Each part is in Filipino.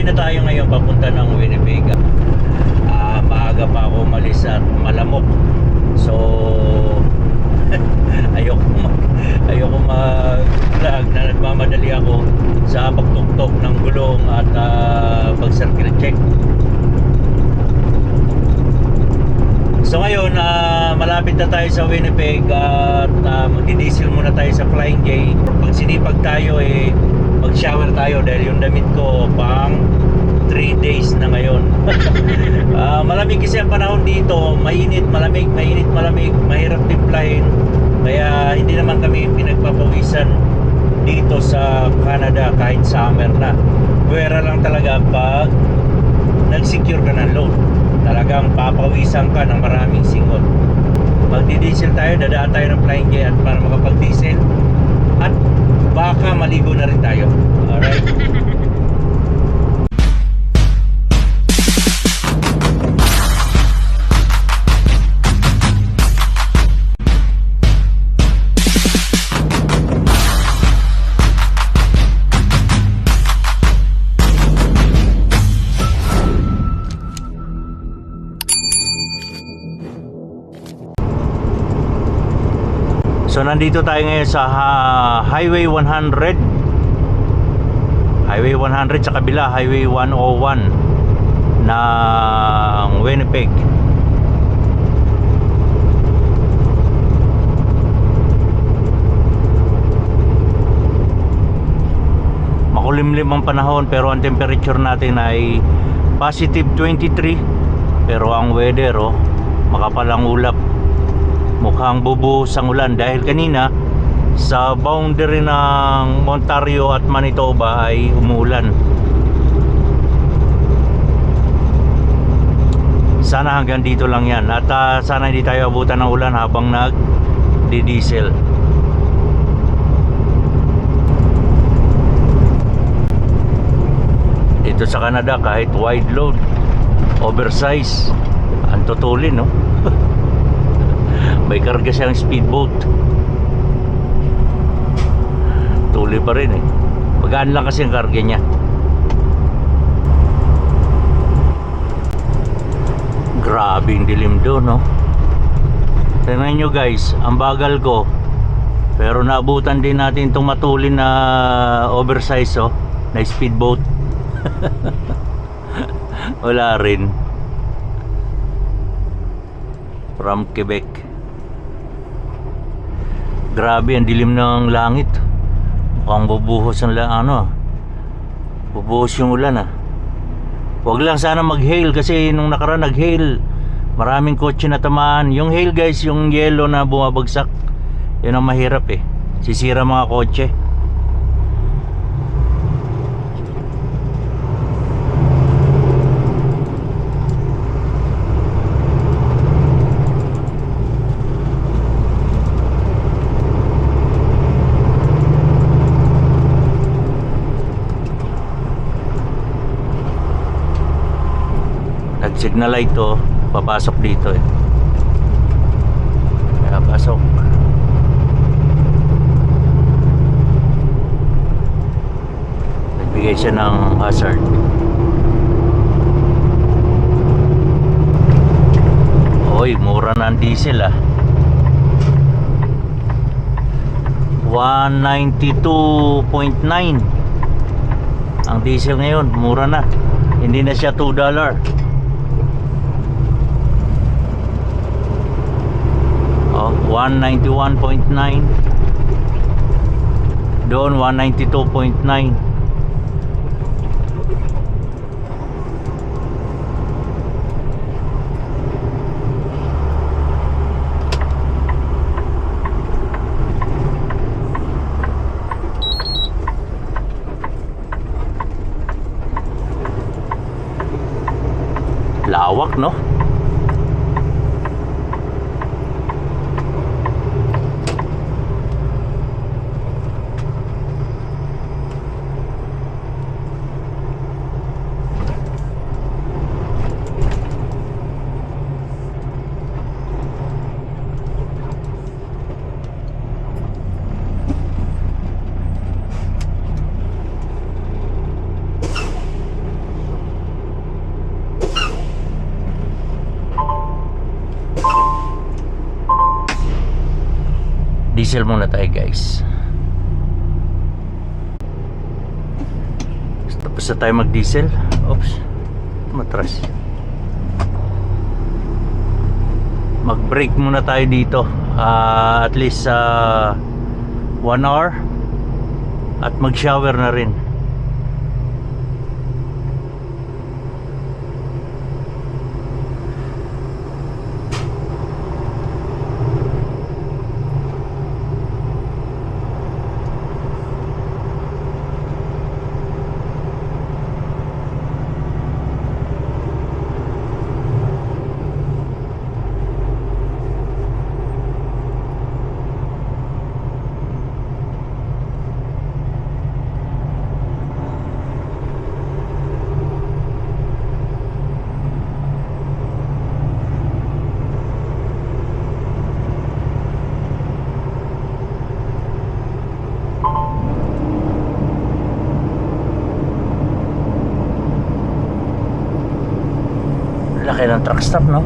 Tuloy na tayo ngayon papunta ng Winnipeg. Maaga pa ako umalis at malamok. So ayoko mag-vlog na nagmamadali ako sa pagtuktok ng gulong at pag-circle check. So ngayon, malapit na tayo sa Winnipeg at magdi-diesel muna tayo sa Flying J. Pag sinipag tayo, mag-shower tayo dahil yung damit ko pang 3 days na ngayon. Malamig kasi ang panahon dito, mainit, malamig, mainit, malamig, mahirap timplahin. Kaya hindi naman kami pinagpapawisan dito sa Canada kahit summer na. Buwera lang talaga pag nag-secure ka ng load. Talagang papawisan ka ng maraming singot. Magdi-diesel tayo, dadaan tayo ng Flying J at para makapag-diesel at baka maligo na rin tayo. Alright? So nandito tayo ngayon sa Highway 100. Highway 100 sa kabila, Highway 101 ng Winnipeg. Makulimlim ang panahon pero ang temperature natin ay positive 23. Pero ang weather, makapal ang ulap. Mukhang bubuhos ang ulan dahil kanina sa boundary ng Ontario at Manitoba ay umuulan. Sana hanggang dito lang yan at sana hindi tayo abutan ng ulan habang nag-diesel. Dito sa Canada kahit wide load, oversize, ang tutulin, no? May karga siyang speedboat. Tuloy pa rin Magaan lang kasi ang karga niya. Grabe yung dilim doon, no? Tingnan nyo guys, ang bagal ko. Pero naabutan din natin itong matulin na oversize, na speedboat. Wala rin. From Quebec. Grabe ang dilim ng langit. Mukhang bubuhos ang bubuhos yung ulan. Huwag lang sana mag-hail kasi nung nakaraan nag-hail, maraming kotse na tamaan. Yung hail guys, yung yellow na bumabagsak, yun ang mahirap sisira mga kotse. Signal light papasok dito kaya pasok. Nagbigay siya ng hazard. Oy, mura na ang diesel 192.9 ang diesel ngayon, mura na. Hindi na siya $2. 191.9 doon 192.9. Lawak, no? Diesel muna tayo guys. Tapos na tayo mag diesel. Oops, matras. Mag brake muna tayo dito at least 1 hour. At mag shower na rin. Laki ng truck stop, no?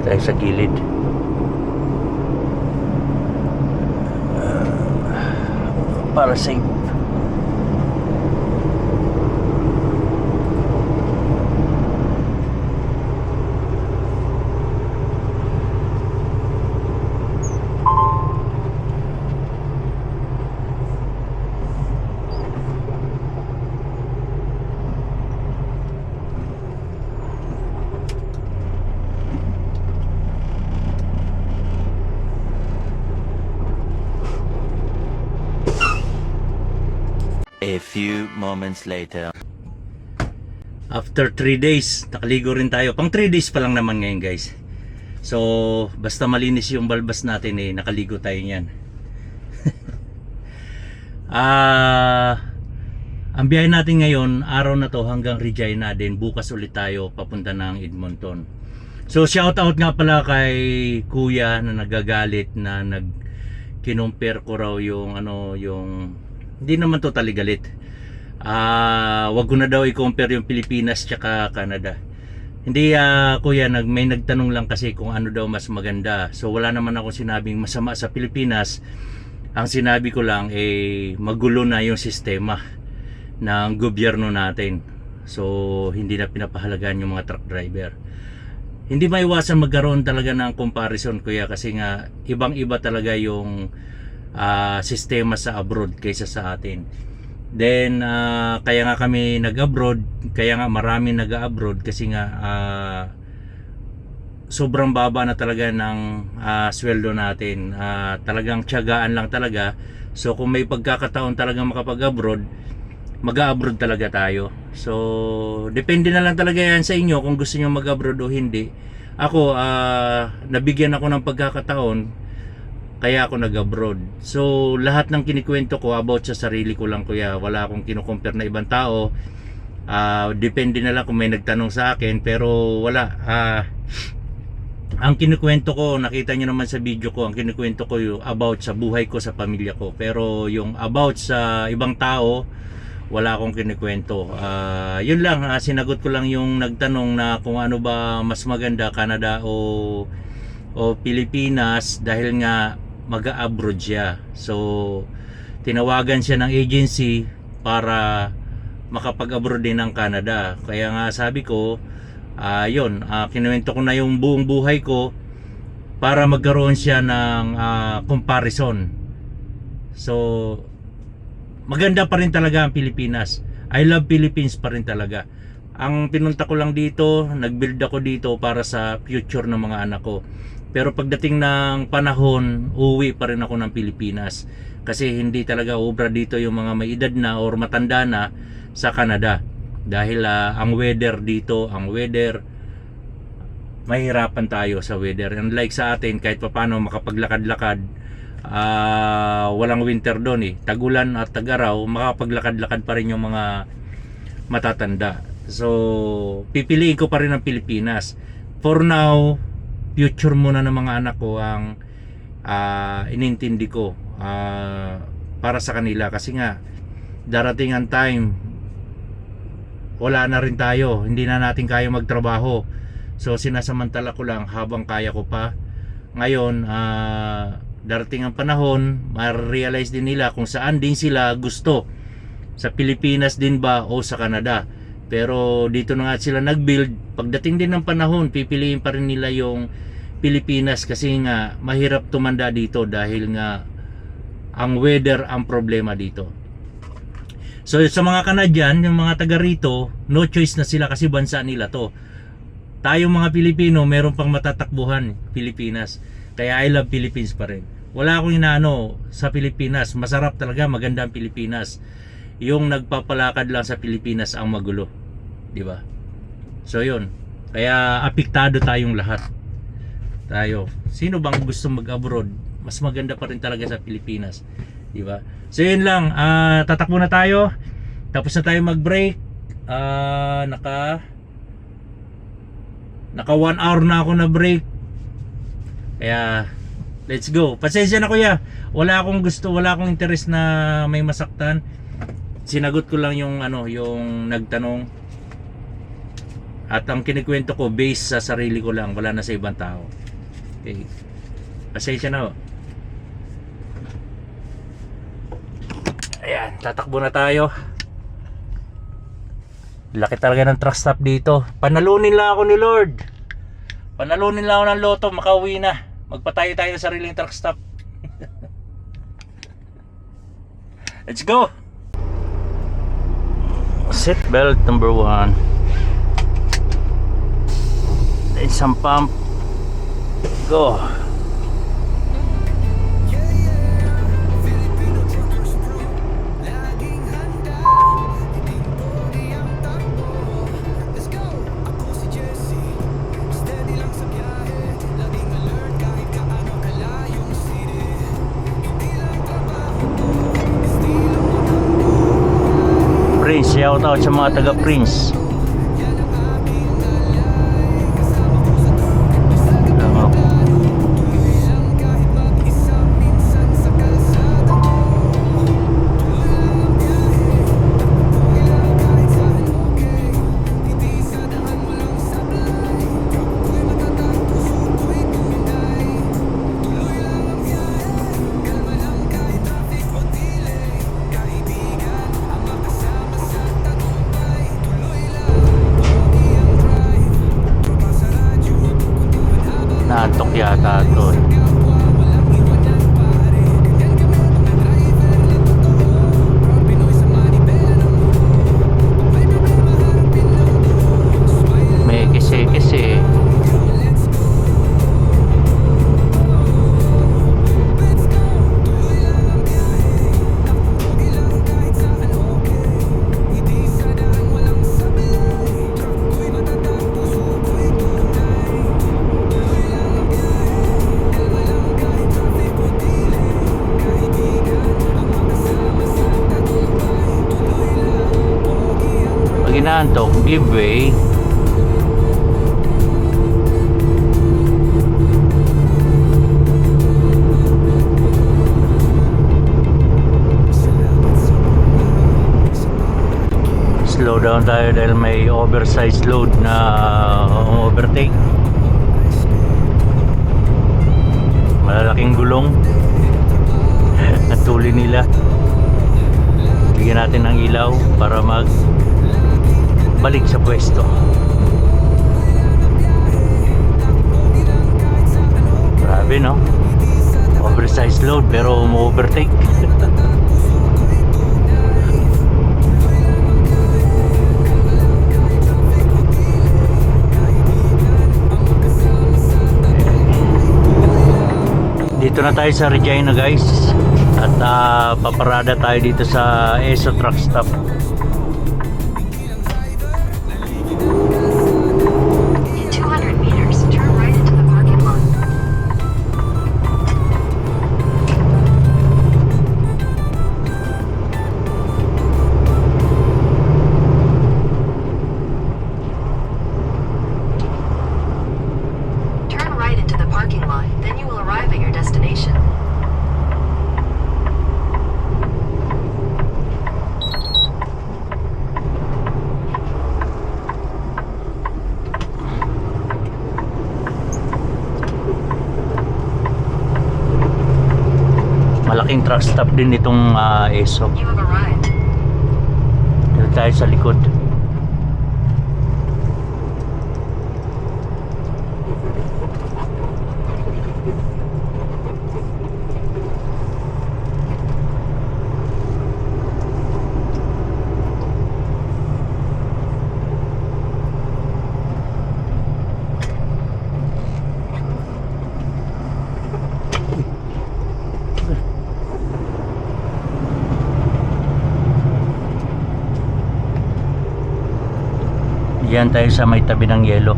Tayo sa gilid. Para safe. A few moments later. After 3 days, nakaligo rin tayo. Pang 3 days pa lang naman ngayon guys. So, basta malinis yung balbas natin nakaligo tayo niyan. Ang biyahe natin ngayon, araw na to hanggang Regina din. Bukas ulit tayo papunta ng Edmonton. So, shout out nga pala kay Kuya na nagagalit na kinumpir ko raw yung hindi naman totally galit. Wag ko na daw i-compare yung Pilipinas tsaka Canada. Hindi kuya, may nagtanong lang kasi kung ano daw mas maganda. So wala naman ako sinabing masama sa Pilipinas. Ang sinabi ko lang magulo na yung sistema ng gobyerno natin. So hindi na pinapahalagaan yung mga truck driver. Hindi maiwasan magkaroon talaga ng comparison kuya, kasi nga ibang-iba talaga yung sistema sa abroad kaysa sa atin. Then kaya nga kami nag-abroad, kaya nga marami nag-abroad kasi nga sobrang baba na talaga ng sweldo natin. Talagang tiyagaan lang talaga. So kung may pagkakataon talagang makapag-abroad, mag-abroad talaga tayo. So depende na lang talaga yan sa inyo kung gusto niyo mag-abroad o hindi. Ako nabigyan ako ng pagkakataon, kaya ako nag-abroad. So lahat ng kinikwento ko about sa sarili ko lang kuya. Wala akong kinukompare na ibang tao. Depende na lang kung may nagtanong sa akin. Pero wala. Ang kinikwento ko, nakita nyo naman sa video ko, ang kinikwento ko yung about sa buhay ko, sa pamilya ko. Pero yung about sa ibang tao, wala akong kinikwento. Yun lang, sinagot ko lang yung nagtanong na kung ano ba mas maganda, Canada o Pilipinas, dahil nga mag-abroad siya. So tinawagan siya ng agency para makapag-abroad din ng Canada. Kaya nga sabi ko, kinuwento ko na yung buong buhay ko para magkaroon siya ng comparison. So maganda pa rin talaga ang Pilipinas. I love Philippines pa rin talaga. Ang pinunta ko lang dito, nag-build ako dito para sa future ng mga anak ko. Pero pagdating ng panahon, uuwi pa rin ako ng Pilipinas. Kasi hindi talaga obra dito yung mga may edad na or matanda na sa Canada. Dahil ang weather dito, mahirapan tayo sa weather. Unlike sa atin, kahit paano makapaglakad-lakad, walang winter doon Tagulan at tag-araw, makapaglakad-lakad pa rin yung mga matatanda. So pipiliin ko pa rin ang Pilipinas. For now, future muna ng mga anak ko ang inintindi ko para sa kanila. Kasi nga darating ang time wala na rin tayo, hindi na natin kaya magtrabaho. So sinasamantala ko lang habang kaya ko pa. Ngayon darating ang panahon, ma-realize din nila kung saan din sila gusto, sa Pilipinas din ba o sa Canada. Pero dito na nga sila nag-build. Pagdating din ng panahon, pipiliin pa rin nila yung Pilipinas kasi nga mahirap tumanda dito dahil nga ang weather ang problema dito. So sa mga Canadian, yung mga taga rito, no choice na sila kasi bansa nila to. Tayong mga Pilipino, meron pang matatakbuhan Pilipinas. Kaya I love Philippines pa rin. Wala akong inaano sa Pilipinas. Masarap talaga, maganda ang Pilipinas. Yung nagpapalakad lang sa Pilipinas ang magulo, di ba? So yun. Kaya apektado tayong lahat. Tayo. Sino bang gusto mag-abroad? Mas maganda pa rin talaga sa Pilipinas, di ba? So yun lang, tatakbo na tayo. Tapos na tayo mag-break. Naka 1 hour na ako na break. Kaya let's go. Pasensya na kuya. Wala akong gusto, wala akong interest na may masaktan. Sinagot ko lang yung yung nagtanong. At ang kinikwento ko based sa sarili ko lang, wala na sa ibang tao. Okay. Pasensya na. Ayan, tatakbo na tayo. Laki talaga ng truck stop dito. Panalunin lang ako ni Lord. Panalunin lang ako ng loto, makauwi na. Magpatayo tayo ng sariling truck stop. Let's go. Seat belt number 1. Isang pump. Go. Prince, shout out sa mga taga Prince. Natok yata ito. May kisi-kisi. Ginantok, give way. Slow down tayo dahil may oversized load na overtake. Malalaking gulong. Natuli nila. Bigyan natin ng ilaw para balik sa pwesto. Grabe no? Oversized load pero overtake. Dito na tayo sa Regina guys. At paparada tayo dito sa ESO truck stop. malaking truck stop din itong ESO. You have arrived. Dito tayo sa likod. Yan tayo sa may tabi ng yelo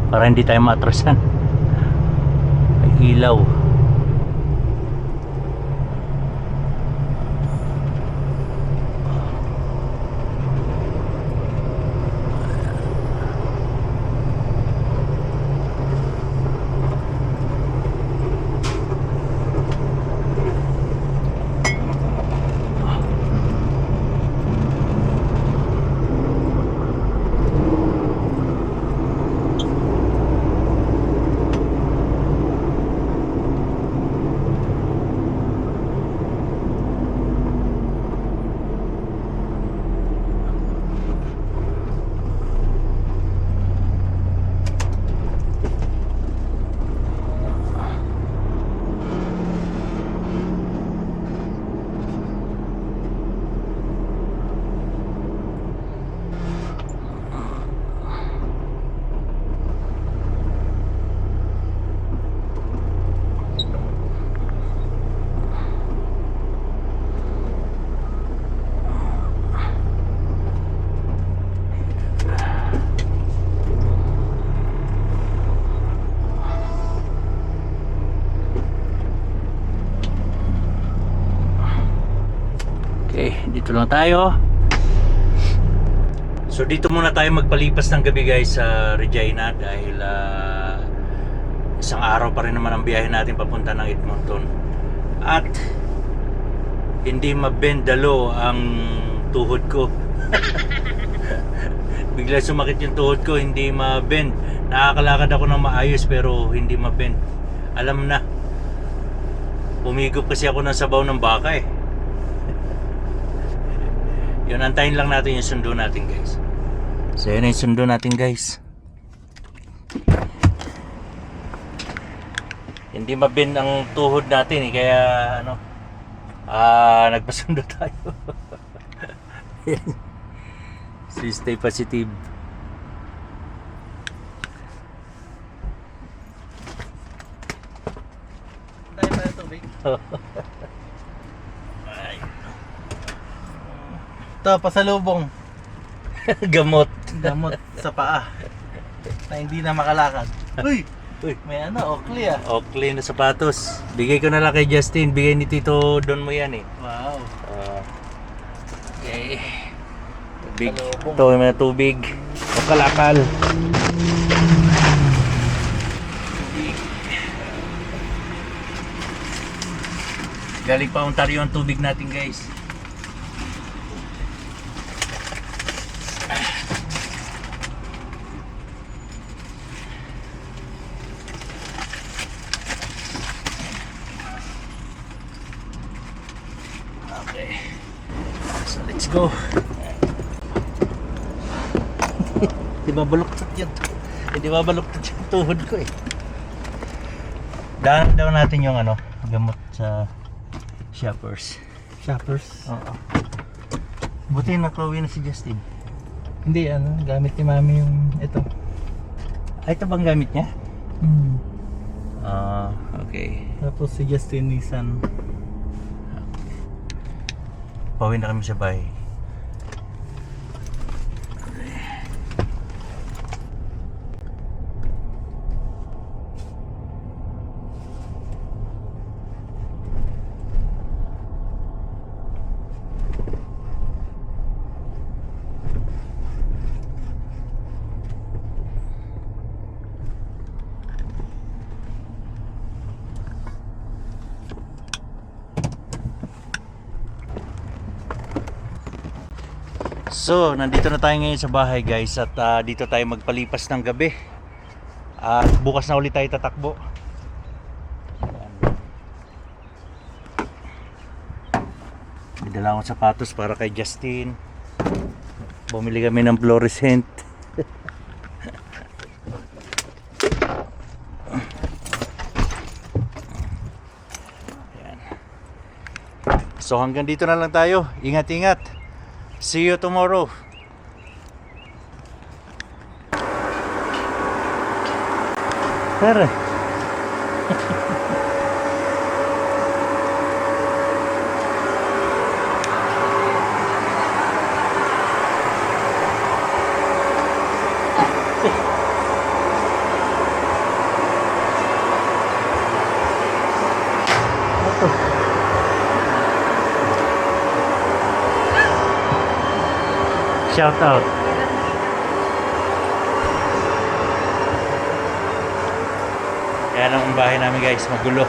para hindi tayo maatrasan. May ilaw. Okay, dito lang tayo. So dito muna tayo magpalipas ng gabi guys sa Regina dahil isang araw pa rin naman ang biyahe natin papunta ng Edmonton. At hindi mabendalo ang tuhod ko. Bigla sumakit yung tuhod ko, hindi mabend. Nakakalakad ako ng maayos pero hindi mabend. Alam na. Umigop kasi ako ng sabaw ng baka eh. Yun, antayin lang natin yung sundo natin guys. So yun yung sundo natin guys. Hindi mabend ang tuhod natin eh, kaya ano, nagpasundo tayo. So stay positive. Tayo pa tubig. Ito, pasalubong. Gamot. Gamot sa paa. Na hindi na makalakad. Uy! Uy. May ano, Oakley ah. Oakley na sapatos. Bigay ko na lang kay Justin. Bigay ni Tito Don mo yan eh. Wow. Okay. Tubig. Salubong. Ito yung mga tubig. O kalakal. Galing pa Ontario ang tubig natin guys. Okay. So let's go. Hindi mabaluktot yan. Hindi mabaluktot yung tuhod ko eh. Daan daw natin yung ano, gamot sa shoppers. Shoppers. Oo. Buti nakauwi na si Justin. Hindi, ano, gamit ni Mami yung ito. Ay, ito bang gamit niya? Okay. Tapos si Justin Nissan. Pauwi na kami sa bahay. So, nandito na tayo ngayon sa bahay guys at dito tayo magpalipas ng gabi. At bukas na ulit tayo tatakbo. Ayan. dala akong sapatos para kay Justin. Bumili kami ng fluorescent. Ayan. So hanggang dito na lang tayo. Ingat-ingat. See you tomorrow. Tara. Shout out. Kaya lang ang bahay namin guys, magulo.